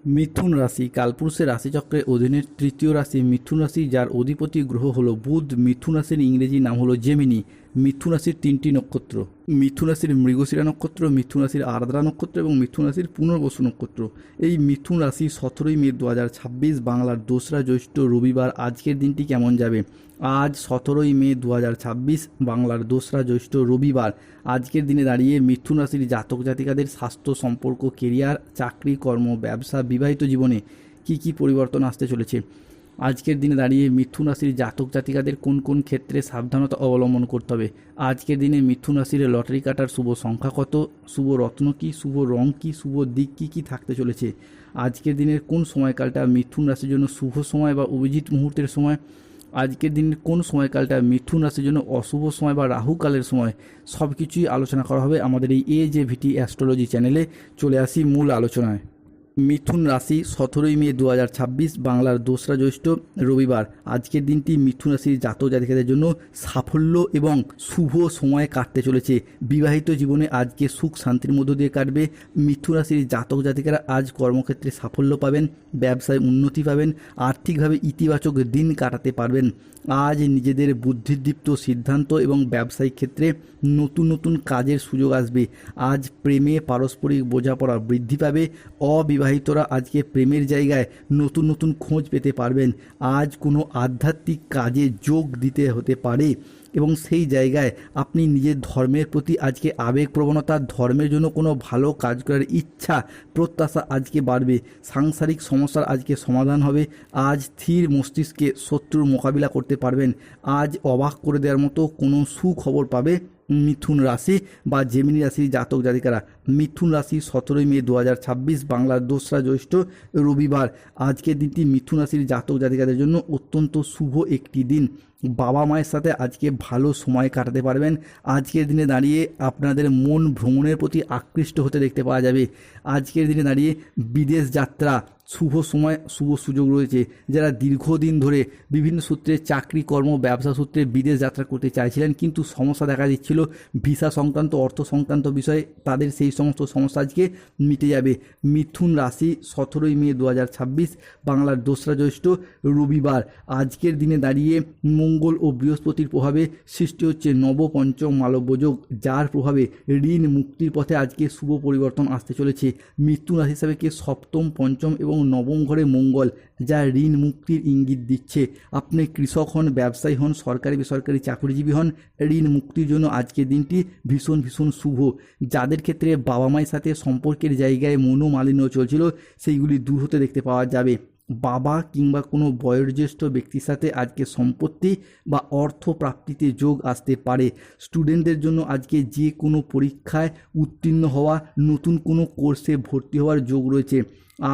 মিথুন রাশি কালপুরুষের রাশিচক্রের অধীনের তৃতীয় রাশি মিথুন রাশি, যার অধিপতি গ্রহ হলো বুধ। মিথুন রাশির ইংরেজি নাম হলো জেমিনি। মিথুন রাশির তিনটি নক্ষত্র: মিথুন রাশির মৃগশিরা নক্ষত্র, মিথুন রাশির আর্দ্রা নক্ষত্র এবং মিথুন রাশির পুনর্বসু নক্ষত্র। এই মিথুন রাশি 17ই মে 2026 বাংলার 2রা জ্যৈষ্ঠ রবিবার আজকের দিনটি কেমন যাবে? আজ 17ই মে 2026 বাংলার 2রা জ্যৈষ্ঠ রবিবার আজকের দিনে দাঁড়িয়ে মিথুন রাশির জাতক জাতিকাদের স্বাস্থ্য, সম্পর্ক, কেরিয়ার, চাকরি, কর্ম, ব্যবসা, বিবাহিত জীবনে কি কি পরিবর্তন আসতে চলেছে? আজকের দিনে দাঁড়িয়ে মিথুন রাশির জাতক জাতিকাদের কোন কোন ক্ষেত্রে সাবধানতা অবলম্বন করতে হবে? আজকের দিনে মিথুন রাশির লটারি কাটার শুভ সংখ্যা কত? শুভ রত্ন কী? শুভ রং কী? শুভ দিক কী কী থাকতে চলেছে? আজকের দিনের কোন সময়কালটা মিথুন রাশির জন্য শুভ সময় বা অভিজিৎ মুহূর্তের সময়? আজকের দিনের কোন সময়কালটা মিথুন রাশির জন্য অশুভ সময় বা রাহুকালের সময়? সব কিছুই আলোচনা করা হবে আমাদের এই AJVT অ্যাস্ট্রোলজি চ্যানেলে। চলে আসি মূল আলোচনায়। মিথুন রাশি 17ই মে 2026 বাংলার 2রা জ্যৈষ্ঠ রবিবার আজকের দিনটি মিথুন রাশির জাতক জাতিকাদের জন্য সাফল্য এবং শুভ সময় কাটতে চলেছে। বিবাহিত জীবনে আজকে সুখ শান্তির মধ্য দিয়ে কাটবে। মিথুন রাশির জাতক জাতিকারা আজ কর্মক্ষেত্রে সাফল্য পাবেন, ব্যবসায় উন্নতি পাবেন, আর্থিকভাবে ইতিবাচক দিন কাটাতে পারবেন। আজ নিজেদের বুদ্ধিদীপ্ত সিদ্ধান্ত এবং ব্যবসায়িক ক্ষেত্রে নতুন নতুন কাজের সুযোগ আসবে। আজ প্রেমে পারস্পরিক বোঝাপড়া বৃদ্ধি পাবে। অবিবাহিতরা আজকে প্রেমের জায়গায় নতুন নতুন খোঁজ পেতে পারবেন। আজ কোনো আধ্যাত্মিক কাজে যোগ দিতে হতে পারে এবং সেই জায়গায় আপনি নিজের ধর্মের প্রতি আজকে আবেগপ্রবণতা, ধর্মের জন্য কোনো ভালো কাজ করার ইচ্ছা, প্রত্যাশা আজকে বাড়বে। সাংসারিক সমস্যার আজকে সমাধান হবে। আজ স্থির মস্তিষ্কে শত্রুর মোকাবিলা করতে পারবেন। আজ অবাক করে দেওয়ার মতো কোনো সুখবর পাবে মিথুন রাশি বা জেমিনি রাশির জাতক জাতিকারা। মিথুন রাশি 17ই মে 2026 বাংলার 2রা জ্যৈষ্ঠ রবিবার আজকের দিনটি মিথুন রাশির জাতক জাতিকাদের জন্য অত্যন্ত শুভ একটি দিন। বাবা মায়ের সাথে আজকে ভালো সময় কাটাতে পারবেন। আজকের দিনে দাঁড়িয়ে আপনাদের মন ভ্রমণের প্রতি আকৃষ্ট হতে দেখতে পাওয়া যাবে। আজকের দিনে দাঁড়িয়ে বিদেশ যাত্রা শুভ সময়, শুভ সুযোগ রয়েছে। যারা দীর্ঘদিন ধরে বিভিন্ন সূত্রে চাকরি, কর্ম, ব্যবসা সূত্রে বিদেশ যাত্রা করতে চাইছিলেন কিন্তু সমস্যা দেখা দিচ্ছিল ভিসা সংক্রান্ত, অর্থ সংক্রান্ত বিষয়ে, তাদের সেই সমস্ত সমস্যা আজকে মিটে যাবে। মিথুন রাশি 17ই মে 2026 বাংলার 2রা জ্যৈষ্ঠ রবিবার আজকের দিনে দাঁড়িয়ে মঙ্গল ও বৃহস্পতির প্রভাবে সৃষ্টি হচ্ছে নবপঞ্চম মালব্য যোগ, যার প্রভাবে ঋণ মুক্তির পথে আজকে শুভ পরিবর্তন আসতে চলেছে। মিথুন রাশি হিসাবে কে সপ্তম, পঞ্চম এবং নবম ঘরে মঙ্গল, যা ঋণ মুক্তির ইঙ্গিত দিচ্ছে। আপনি কৃষক হন, ব্যবসায়ী হন, সরকারি বেসরকারি চাকরিজীবী হন, ঋণ মুক্তির জন্য আজকের দিনটি ভীষণ ভীষণ শুভ। যাদের ক্ষেত্রে বাবা মায়ের সাথে সম্পর্কের জায়গায় মনোমালিন্য চলছিল সেইগুলি দূর হতে দেখতে পাওয়া যাবে। বাবা কিংবা কোনো বয়োজ্যেষ্ঠ ব্যক্তির সাথে আজকে সম্পত্তি বা অর্থ প্রাপ্তিতে যোগ আসতে পারে। স্টুডেন্টদের জন্য আজকে যে কোনো পরীক্ষায় উত্তীর্ণ হওয়া, নতুন কোনো কোর্সে ভর্তি হওয়ার যোগ রয়েছে।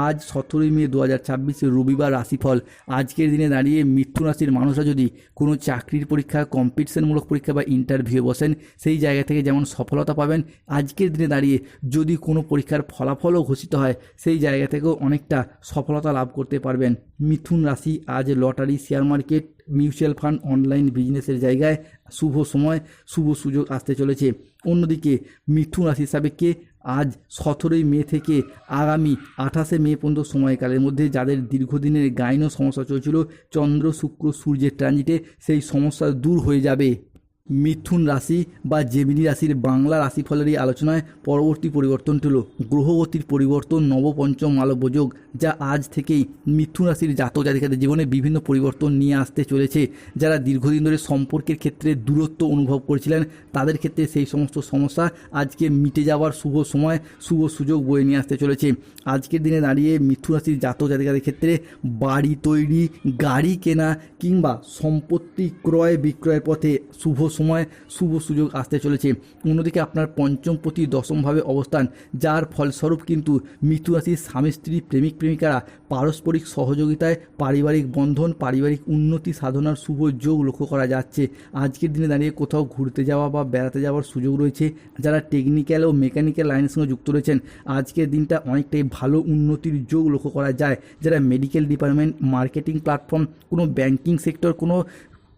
আজ 17ই মে 2026 রবিবার রাশিফল আজকের দিনে দাঁড়িয়ে মিথুন রাশির মানুষরা যদি কোনো চাকরির পরীক্ষা, কম্পিটিশনমূলক পরীক্ষা বা ইন্টারভিউ বসেন, সেই জায়গা থেকে যেমন সফলতা পাবেন। আজকের দিনে দাঁড়িয়ে যদি কোনো পরীক্ষার ফলাফলও ঘোষিত হয়, সেই জায়গা থেকেও অনেকটা সফলতা লাভ করতে পারবেন। মিথুন রাশি আজ lottery, share market, mutual fund, online বিজনেসের জায়গায় শুভ সময়, শুভ সুযোগ আসতে চলেছে। অন্যদিকে মিথুন রাশি হিসাবে কে আজ 17ই মে থেকে আগামী 28শে মে পর্যন্ত সময়কালের মধ্যে যাদের দীর্ঘদিনের গাইনো সমস্যা চলছিল, চন্দ্র, শুক্র, সূর্যের ট্রানজিটে সেই সমস্যা দূর হয়ে যাবে। মিথুন রাশি বা জেমিনি রাশির বাংলা রাশিফলের এই আলোচনায় পরবর্তী পরিবর্তনটি হল গ্রহগতির পরিবর্তন, নবপঞ্চম মালব্য যোগ, যা আজ থেকেই মিথুন রাশির জাতক জাতিকাদের জীবনে বিভিন্ন পরিবর্তন নিয়ে আসতে চলেছে। যারা দীর্ঘদিন ধরে সম্পর্কের ক্ষেত্রে দূরত্ব অনুভব করেছিলেন, তাদের ক্ষেত্রে সেই সমস্ত সমস্যা আজকে মিটে যাওয়ার শুভ সময়, শুভ সুযোগ বয়ে নিয়ে আসতে চলেছে। আজকের দিনে দাঁড়িয়ে মিথুন রাশির জাতক জাতিকাদের ক্ষেত্রে বাড়ি তৈরি, গাড়ি কেনা কিংবা সম্পত্তি ক্রয় বিক্রয়ের পথে শুভ সময়, শুভ সুযোগ আসতে চলেছে। অন্যদিকে আপনার পঞ্চম প্রতি দশমভাবে অবস্থান, যার ফলস্বরূপ কিন্তু মিথুন রাশির স্বামী স্ত্রী, প্রেমিক প্রেমিকারা পারস্পরিক সহযোগিতায় পারিবারিক বন্ধন, পারিবারিক উন্নতি সাধনার শুভ যোগ লক্ষ্য করা যাচ্ছে। আজকের দিনে দাঁড়িয়ে কোথাও ঘুরতে যাওয়া বা বেড়াতে যাওয়ার সুযোগ রয়েছে। যারা টেকনিক্যাল ও মেকানিক্যাল লাইনের সঙ্গে যুক্ত রয়েছেন, আজকের দিনটা অনেকটাই ভালো উন্নতির যোগ লক্ষ্য করা যায়। যারা মেডিকেল ডিপার্টমেন্ট, মার্কেটিং প্ল্যাটফর্ম, কোনো ব্যাংকিং সেক্টর, কোনো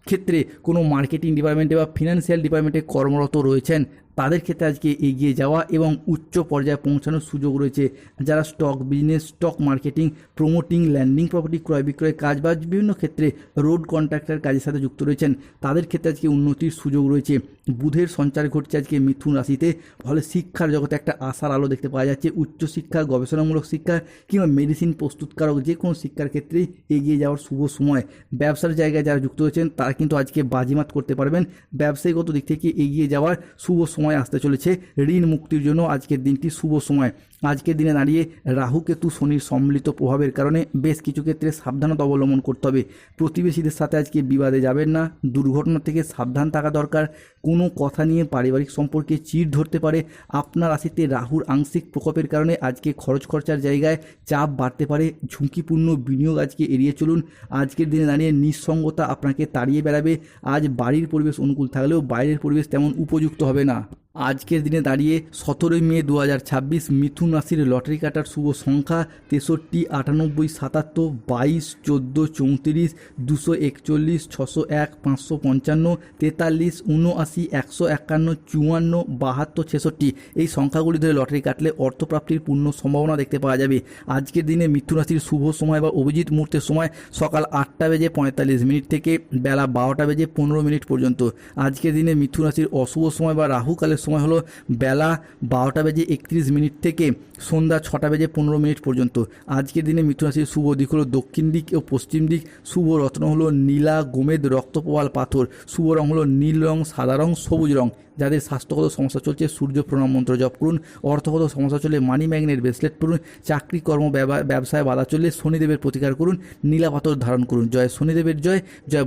ক্ষেত্রে কোনো মার্কেটিং ডিপার্টমেন্টে বা ফিনান্সিয়াল ডিপার্টমেন্টে কর্মরত রয়েছেন, তাদের ক্ষেত্রে আজকে এগিয়ে যাওয়া এবং উচ্চ পর্যায়ে পৌঁছানোর সুযোগ রয়েছে। যারা stock business, stock marketing, promoting, landing property ক্রয় বিক্রয় কাজ বা বিভিন্ন ক্ষেত্রে রোড কন্ট্রাক্টর কাজের সাথে যুক্ত রয়েছেন, তাদের ক্ষেত্রে আজকে উন্নতির সুযোগ রয়েছে। বুধের সঞ্চার ঘটছে আজকে মিথুন রাশিতে, ফলে শিক্ষার জগতে একটা আশার আলো দেখতে পাওয়া যাচ্ছে। উচ্চশিক্ষা, গবেষণামূলক শিক্ষা কিংবা মেডিসিন প্রস্তুতকারক যে কোনো শিক্ষার ক্ষেত্রেই এগিয়ে যাওয়ার শুভ সময়। ব্যবসার জায়গায় যারা যুক্ত রয়েছেন তারা কিন্তু আজকে বাজিমাত করতে পারবেন। ব্যবসায়িকগত দিক থেকে এগিয়ে যাওয়ার শুভ সময় আসতে চলেছে। ঋণ মুক্তির জন্য আজকের দিনটি শুভ সময়। আজকের দিনে দাঁড়িয়ে রাহু কেতু শনির সম্মিলিত প্রভাবের কারণে বেশ কিছু ক্ষেত্রে সাবধানতা অবলম্বন করতে হবে। প্রতিবেশীদের সাথে আজকে বিবাদে যাবেন না, দুর্ঘটনা থেকে সাবধান থাকা দরকার। কোনো কথা নিয়ে পারিবারিক সম্পর্কে চিড় ধরতে পারে। আপনার রাশিতে রাহুর আংশিক প্রকোপের কারণে আজকে খরচ খরচার জায়গায় চাপ বাড়তে পারে। ঝুঁকিপূর্ণ বিনিয়োগ আজকে এড়িয়ে চলুন। আজকের দিনে দাঁড়িয়ে নিঃসঙ্গতা আপনাকে তাড়িয়ে বেড়াবে। আজ বাড়ির পরিবেশ অনুকূল থাকলেও বাইরের পরিবেশ তেমন উপযুক্ত হবে না। আজকের দিনে দাঁড়িয়ে 17 মে 2026 মিথুন রাশির লটারি কাটার শুভ সংখ্যা 63, 98, 77, 22, 14, 34, 241, 601, 555, 43, 79, 151, 54, 72, 66 এই সংখ্যাগুলি ধরে লটারি কাটলে অর্থপ্রাপ্তির পূর্ণ সম্ভাবনা দেখতে পাওয়া যাবে। আজকের দিনে মিথুন রাশির শুভ সময় বা অভিজিৎ মুহূর্তের সময় সকাল 8:45 থেকে বেলা 12:15 পর্যন্ত। আজকের দিনে মিথুন রাশির অশুভ সময় বা রাহুকালের সময় হলো বেলা 12:31 থেকে সন্ধ্যা 6:15 পর্যন্ত। আজকের দিনে মিথুন রাশির শুভ দিক হলো দক্ষিণ দিক ও পশ্চিম দিক। শুভ রত্ন হলো নীলা, গোমেদ, রক্তপ্রবাল পাথর। শুভ রং হলো নীল রং, সাদা রং, সবুজ রং। যাদের স্বাস্থ্যগত সমস্যা চলছে সূর্য প্রণাম মন্ত্র জপ করুন। অর্থগত সমস্যা চলে মানি ম্যাগনেট ব্রেসলেট পরুন। চাকরি কর্ম ব্যবসায় বাধা চললে শনিদেবের প্রতিকার করুন। নীলা পাথর ধারণ করুন। জয় শনিদেবের জয়। জয়।